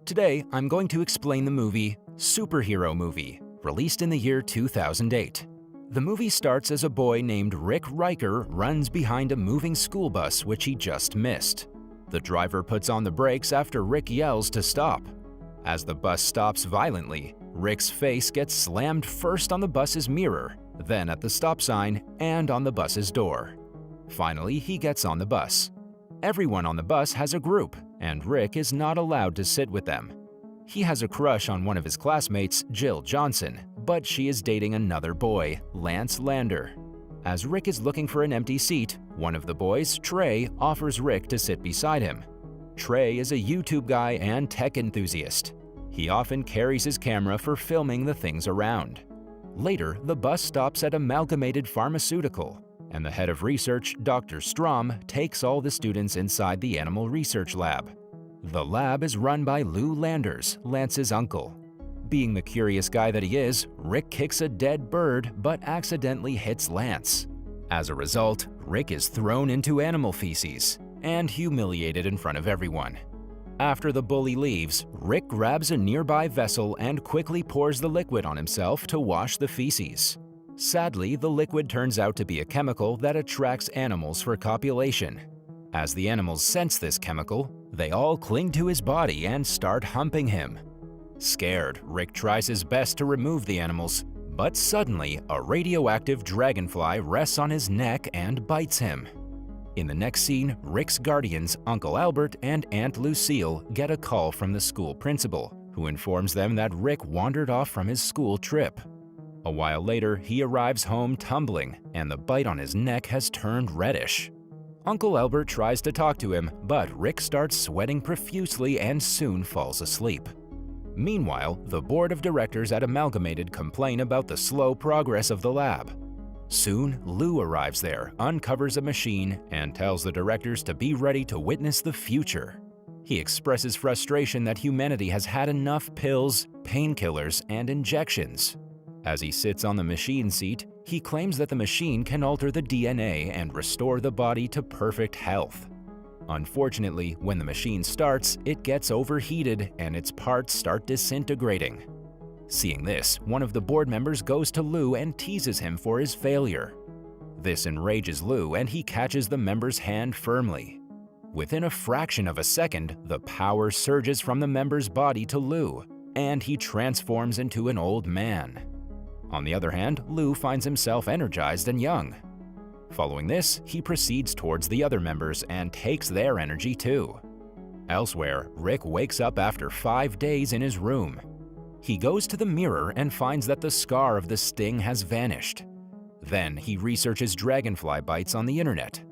Today, I'm going to explain the movie Superhero Movie, released in the year 2008. The movie starts as a boy named Rick Riker runs behind a moving school bus which he just missed. The driver puts on the brakes after Rick yells to stop. As the bus stops violently, Rick's face gets slammed first on the bus's mirror, then at the stop sign, and on the bus's door. Finally, he gets on the bus. Everyone on the bus has a group, and Rick is not allowed to sit with them. He has a crush on one of his classmates, Jill Johnson, but she is dating another boy, Lance Lander. As Rick is looking for an empty seat, one of the boys, Trey, offers Rick to sit beside him. Trey is a YouTube guy and tech enthusiast. He often carries his camera for filming the things around. Later, the bus stops at Amalgamated Pharmaceutical, and the head of research, Dr. Strom, takes all the students inside the animal research lab. The lab is run by Lou Landers, Lance's uncle. Being the curious guy that he is, Rick kicks a dead bird but accidentally hits Lance. As a result, Rick is thrown into animal feces and humiliated in front of everyone. After the bully leaves, Rick grabs a nearby vessel and quickly pours the liquid on himself to wash the feces. Sadly, the liquid turns out to be a chemical that attracts animals for copulation. As the animals sense this chemical, they all cling to his body and start humping him. Scared, Rick tries his best to remove the animals, but suddenly a radioactive dragonfly rests on his neck and bites him. In the next scene, Rick's guardians, Uncle Albert and Aunt Lucille, get a call from the school principal, who informs them that Rick wandered off from his school trip. A while later, he arrives home tumbling, and the bite on his neck has turned reddish. Uncle Albert tries to talk to him, but Rick starts sweating profusely and soon falls asleep. Meanwhile, the board of directors at Amalgamated complain about the slow progress of the lab. Soon, Lou arrives there, uncovers a machine, and tells the directors to be ready to witness the future. He expresses frustration that humanity has had enough pills, painkillers, and injections. As he sits on the machine seat, he claims that the machine can alter the DNA and restore the body to perfect health. Unfortunately, when the machine starts, it gets overheated and its parts start disintegrating. Seeing this, one of the board members goes to Lou and teases him for his failure. This enrages Lou and he catches the member's hand firmly. Within a fraction of a second, the power surges from the member's body to Lou, and he transforms into an old man. On the other hand, Lou finds himself energized and young. Following this, he proceeds towards the other members and takes their energy too. Elsewhere, Rick wakes up after 5 days in his room. He goes to the mirror and finds that the scar of the sting has vanished. Then he researches dragonfly bites on the internet.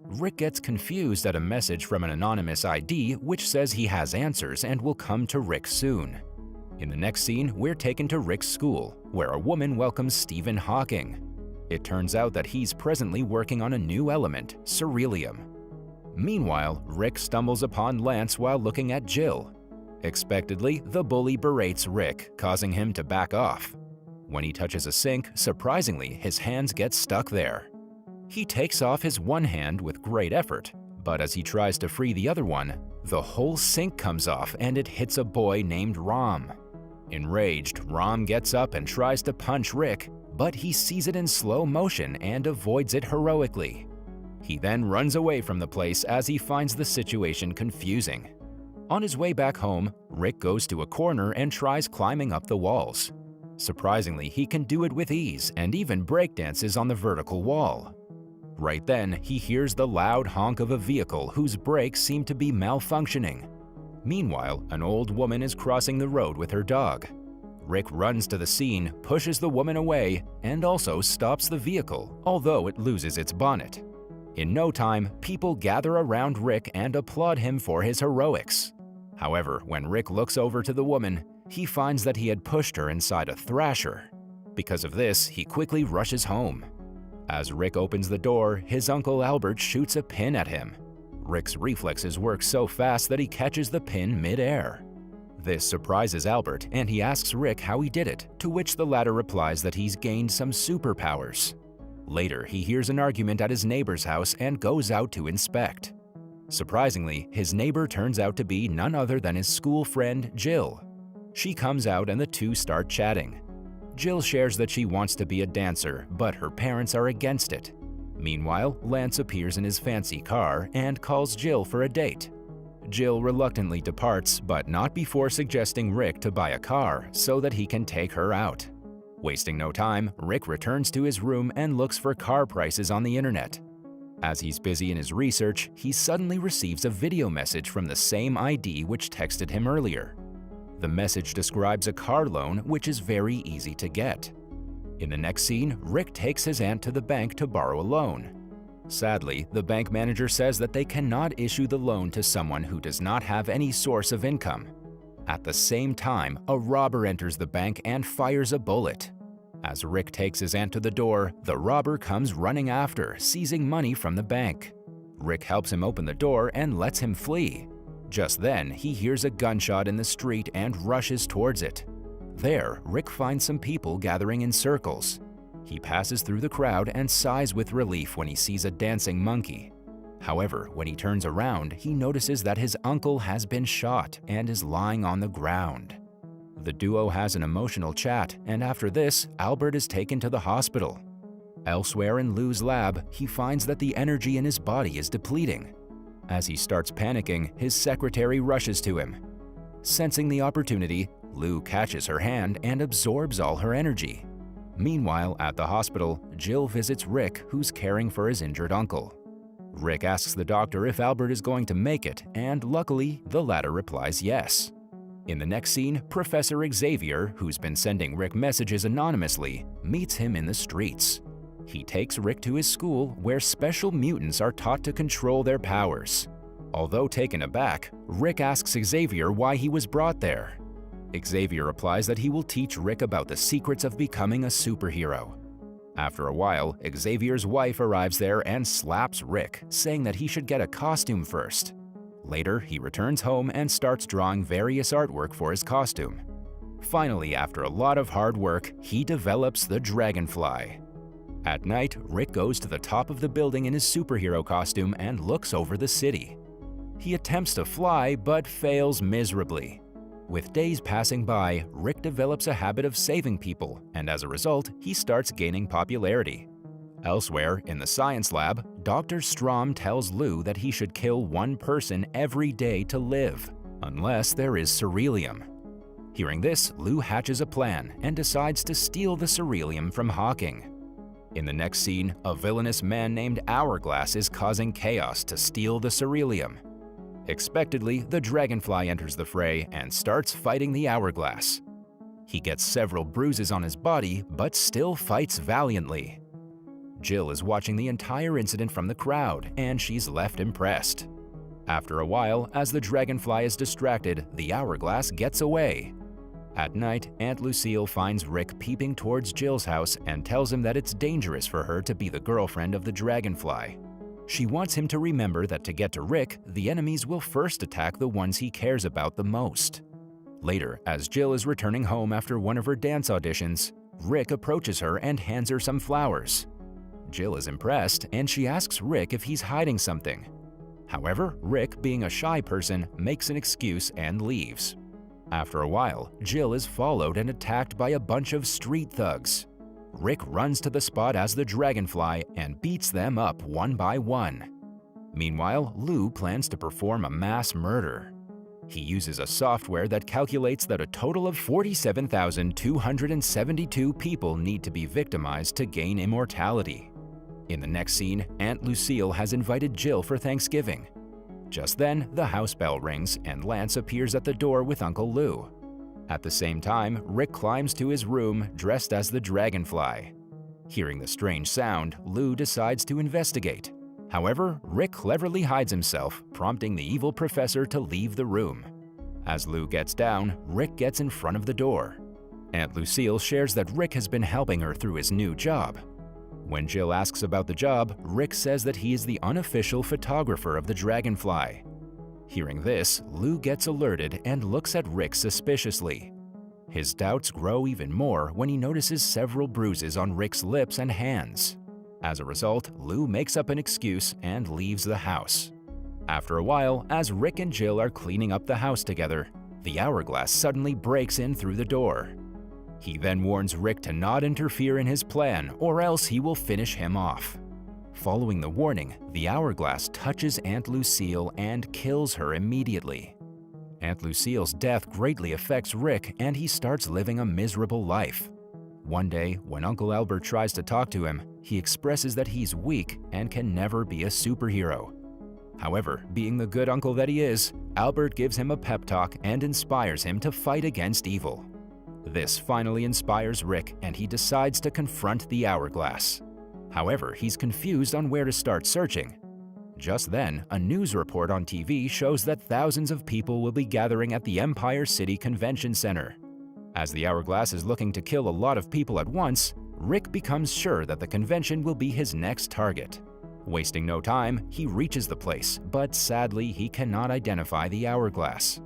Rick gets confused at a message from an anonymous ID which says he has answers and will come to Rick soon. In the next scene, we're taken to Rick's school, where a woman welcomes Stephen Hawking. It turns out that he's presently working on a new element, Cerelium. Meanwhile, Rick stumbles upon Lance while looking at Jill. Expectedly, the bully berates Rick, causing him to back off. When he touches a sink, surprisingly, his hands get stuck there. He takes off his one hand with great effort, but as he tries to free the other one, the whole sink comes off and it hits a boy named Rom. Enraged, Rom gets up and tries to punch Rick, but he sees it in slow motion and avoids it heroically. He then runs away from the place as he finds the situation confusing. On his way back home, Rick goes to a corner and tries climbing up the walls. Surprisingly, he can do it with ease and even breakdances on the vertical wall. Right then, he hears the loud honk of a vehicle whose brakes seem to be malfunctioning. Meanwhile, an old woman is crossing the road with her dog. Rick runs to the scene, pushes the woman away, and also stops the vehicle, although it loses its bonnet. In no time, people gather around Rick and applaud him for his heroics. However, when Rick looks over to the woman, he finds that he had pushed her inside a thrasher. Because of this, he quickly rushes home. As Rick opens the door, his uncle Albert shoots a pin at him. Rick's reflexes work so fast that he catches the pin mid-air. This surprises Albert, and he asks Rick how he did it, to which the latter replies that he's gained some superpowers. Later, he hears an argument at his neighbor's house and goes out to inspect. Surprisingly, his neighbor turns out to be none other than his school friend, Jill. She comes out and the two start chatting. Jill shares that she wants to be a dancer, but her parents are against it. Meanwhile, Lance appears in his fancy car and calls Jill for a date. Jill reluctantly departs, but not before suggesting Rick to buy a car so that he can take her out. Wasting no time, Rick returns to his room and looks for car prices on the internet. As he's busy in his research, he suddenly receives a video message from the same ID which texted him earlier. The message describes a car loan which is very easy to get. In the next scene, Rick takes his aunt to the bank to borrow a loan. Sadly, the bank manager says that they cannot issue the loan to someone who does not have any source of income. At the same time, a robber enters the bank and fires a bullet. As Rick takes his aunt to the door, the robber comes running after, seizing money from the bank. Rick helps him open the door and lets him flee. Just then, he hears a gunshot in the street and rushes towards it. There, Rick finds some people gathering in circles. He passes through the crowd and sighs with relief when he sees a dancing monkey. However, when he turns around, he notices that his uncle has been shot and is lying on the ground. The duo has an emotional chat, and after this, Albert is taken to the hospital. Elsewhere in Lou's lab, he finds that the energy in his body is depleting. As he starts panicking, his secretary rushes to him. Sensing the opportunity, Lou catches her hand and absorbs all her energy. Meanwhile, at the hospital, Jill visits Rick, who's caring for his injured uncle. Rick asks the doctor if Albert is going to make it, and luckily, the latter replies yes. In the next scene, Professor Xavier, who's been sending Rick messages anonymously, meets him in the streets. He takes Rick to his school, where special mutants are taught to control their powers. Although taken aback, Rick asks Xavier why he was brought there. Xavier replies that he will teach Rick about the secrets of becoming a superhero. After a while, Xavier's wife arrives there and slaps Rick, saying that he should get a costume first. Later, he returns home and starts drawing various artwork for his costume. Finally, after a lot of hard work, he develops the Dragonfly. At night, Rick goes to the top of the building in his superhero costume and looks over the city. He attempts to fly, but fails miserably. With days passing by, Rick develops a habit of saving people, and as a result, he starts gaining popularity. Elsewhere, in the science lab, Dr. Strom tells Lou that he should kill one person every day to live, unless there is ceruleum. Hearing this, Lou hatches a plan and decides to steal the ceruleum from Hawking. In the next scene, a villainous man named Hourglass is causing chaos to steal the ceruleum. Expectedly, the Dragonfly enters the fray and starts fighting the Hourglass. He gets several bruises on his body, but still fights valiantly. Jill is watching the entire incident from the crowd, and she's left impressed. After a while, as the Dragonfly is distracted, the Hourglass gets away. At night, Aunt Lucille finds Rick peeping towards Jill's house and tells him that it's dangerous for her to be the girlfriend of the Dragonfly. She wants him to remember that to get to Rick, the enemies will first attack the ones he cares about the most. Later, as Jill is returning home after one of her dance auditions, Rick approaches her and hands her some flowers. Jill is impressed, and she asks Rick if he's hiding something. However, Rick, being a shy person, makes an excuse and leaves. After a while, Jill is followed and attacked by a bunch of street thugs. Rick runs to the spot as the Dragonfly and beats them up one by one. Meanwhile, Lou plans to perform a mass murder. He uses a software that calculates that a total of 47,272 people need to be victimized to gain immortality. In the next scene, Aunt Lucille has invited Jill for Thanksgiving. Just then, the house bell rings and Lance appears at the door with Uncle Lou. At the same time, Rick climbs to his room dressed as the Dragonfly. Hearing the strange sound, Lou decides to investigate. However, Rick cleverly hides himself, prompting the evil professor to leave the room. As Lou gets down, Rick gets in front of the door. Aunt Lucille shares that Rick has been helping her through his new job. When Jill asks about the job, Rick says that he is the unofficial photographer of the Dragonfly. Hearing this, Lou gets alerted and looks at Rick suspiciously. His doubts grow even more when he notices several bruises on Rick's lips and hands. As a result, Lou makes up an excuse and leaves the house. After a while, as Rick and Jill are cleaning up the house together, the hourglass suddenly breaks in through the door. He then warns Rick to not interfere in his plan or else he will finish him off. Following the warning, the hourglass touches Aunt Lucille and kills her immediately. Aunt Lucille's death greatly affects Rick and he starts living a miserable life. One day, when Uncle Albert tries to talk to him, he expresses that he's weak and can never be a superhero. However, being the good uncle that he is, Albert gives him a pep talk and inspires him to fight against evil. This finally inspires Rick and he decides to confront the hourglass. However, he's confused on where to start searching. Just then, a news report on TV shows that thousands of people will be gathering at the Empire City Convention Center. As the hourglass is looking to kill a lot of people at once, Rick becomes sure that the convention will be his next target. Wasting no time, he reaches the place, but sadly he cannot identify the hourglass.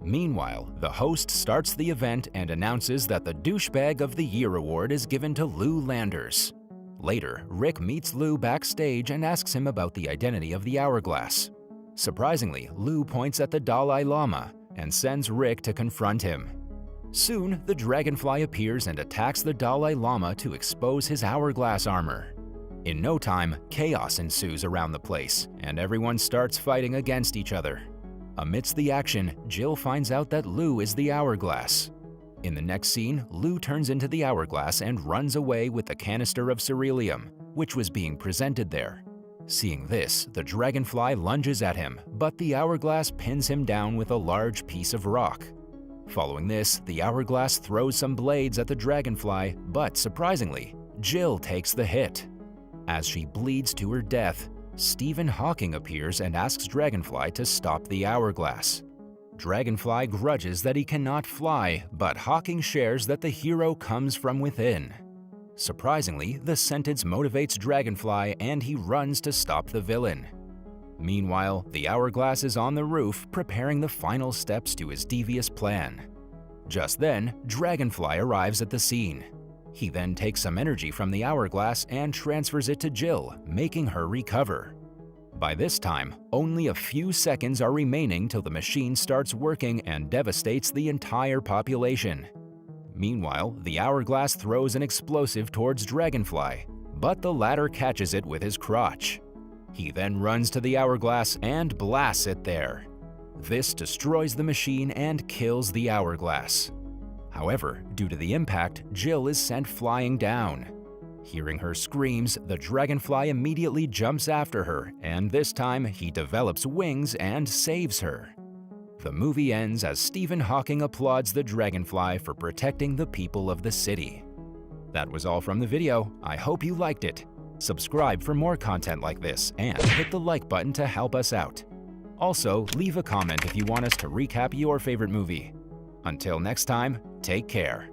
Meanwhile, the host starts the event and announces that the Douchebag of the Year award is given to Lou Landers. Later, Rick meets Lou backstage and asks him about the identity of the hourglass. Surprisingly, Lou points at the Dalai Lama and sends Rick to confront him. Soon, the dragonfly appears and attacks the Dalai Lama to expose his hourglass armor. In no time, chaos ensues around the place, and everyone starts fighting against each other. Amidst the action, Jill finds out that Lou is the hourglass. In the next scene, Lou turns into the hourglass and runs away with the canister of cerealium, which was being presented there. Seeing this, the dragonfly lunges at him, but the hourglass pins him down with a large piece of rock. Following this, the hourglass throws some blades at the dragonfly, but surprisingly, Jill takes the hit. As she bleeds to her death, Stephen Hawking appears and asks Dragonfly to stop the hourglass. Dragonfly grudges that he cannot fly, but Hawking shares that the hero comes from within. Surprisingly, the sentence motivates Dragonfly and he runs to stop the villain. Meanwhile, the hourglass is on the roof preparing the final steps to his devious plan. Just then, Dragonfly arrives at the scene. He then takes some energy from the hourglass and transfers it to Jill, making her recover. By this time, only a few seconds are remaining till the machine starts working and devastates the entire population. Meanwhile, the hourglass throws an explosive towards Dragonfly, but the latter catches it with his crotch. He then runs to the hourglass and blasts it there. This destroys the machine and kills the hourglass. However, due to the impact, Jill is sent flying down. Hearing her screams, the dragonfly immediately jumps after her, and this time he develops wings and saves her. The movie ends as Stephen Hawking applauds the dragonfly for protecting the people of the city. That was all from the video. I hope you liked it. Subscribe for more content like this and hit the like button to help us out. Also, leave a comment if you want us to recap your favorite movie. Until next time, take care.